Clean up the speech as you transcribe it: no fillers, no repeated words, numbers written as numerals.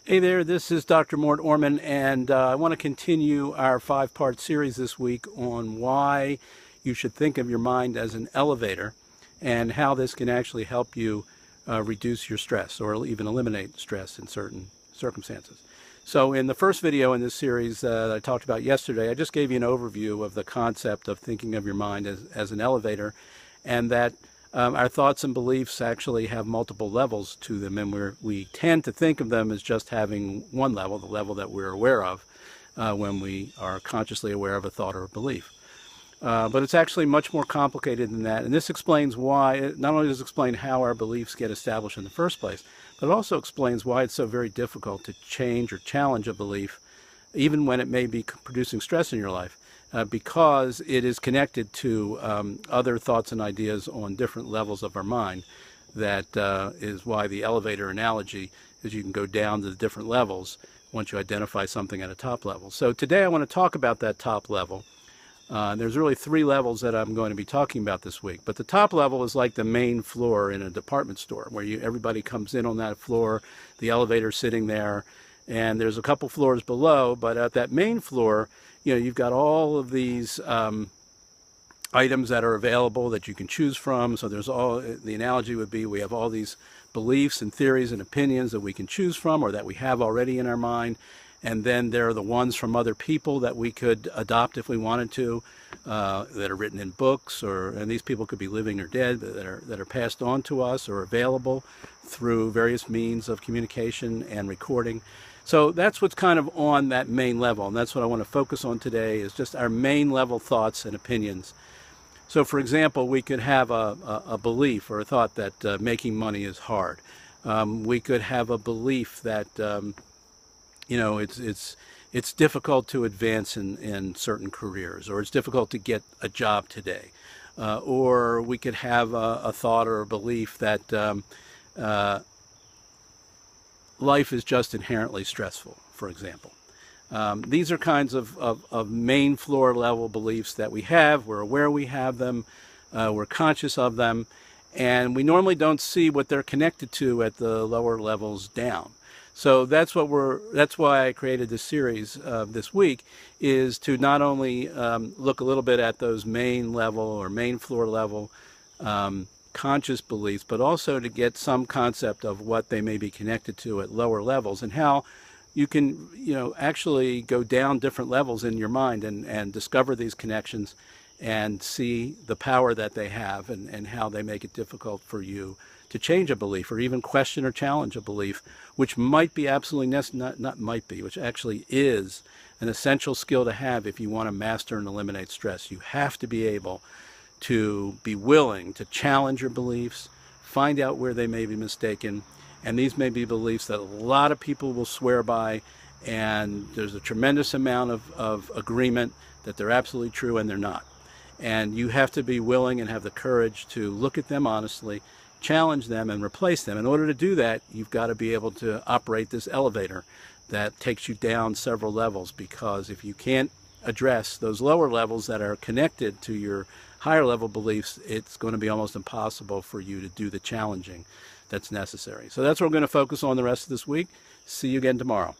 Hey there, this is Dr. Mort Orman, and I want to continue our 5-part series this week on why you should think of your mind as an elevator and how this can actually help you reduce your stress or even eliminate stress in certain circumstances. So in the first video in this series that I talked about yesterday, I just gave you an overview of the concept of thinking of your mind as an elevator, and that our thoughts and beliefs actually have multiple levels to them, and we tend to think of them as just having one level, the level that we're aware of when we are consciously aware of a thought or a belief. But it's actually much more complicated than that, and this explains why. Not only does it explain how our beliefs get established in the first place, but it also explains why it's so very difficult to change or challenge a belief, even when it may be producing stress in your life. Because it is connected to other thoughts and ideas on different levels of our mind. That is why the elevator analogy is you can go down to the different levels once you identify something at a top level. So today I want to talk about that top level. There's really 3 levels that I'm going to be talking about this week. But the top level is like the main floor in a department store where everybody comes in on that floor, the elevator sitting there, and there's a couple floors below, but at that main floor, you've got all of these items that are available that you can choose from. So the analogy would be we have all these beliefs and theories and opinions that we can choose from or that we have already in our mind. And then there are the ones from other people that we could adopt if we wanted to, that are written in books, and these people could be living or dead, that are passed on to us or available through various means of communication and recording. So that's what's kind of on that main level, and that's what I want to focus on today, is just our main level thoughts and opinions. So for example, we could have a belief or a thought that making money is hard. We could have a belief that it's difficult to advance in certain careers, or it's difficult to get a job today. Or we could have a thought or a belief that life is just inherently stressful, for example. These are kinds of main floor level beliefs that we have. We're aware we have them, we're conscious of them, and we normally don't see what they're connected to at the lower levels down. So that's why I created this series this week, is to not only look a little bit at those main level or main floor level conscious beliefs, but also to get some concept of what they may be connected to at lower levels, and how you can actually go down different levels in your mind and discover these connections and see the power that they have, and how they make it difficult for you to change a belief or even question or challenge a belief, which might be absolutely which actually is an essential skill to have if you want to master and eliminate stress. You have to be able to be willing to challenge your beliefs, find out where they may be mistaken, and these may be beliefs that a lot of people will swear by, and there's a tremendous amount of agreement that they're absolutely true, and they're not. And you have to be willing and have the courage to look at them honestly, challenge them, and replace them. In order to do that, you've got to be able to operate this elevator that takes you down several levels, because if you can't address those lower levels that are connected to your higher level beliefs, it's going to be almost impossible for you to do the challenging that's necessary. So that's what we're going to focus on the rest of this week. See you again tomorrow.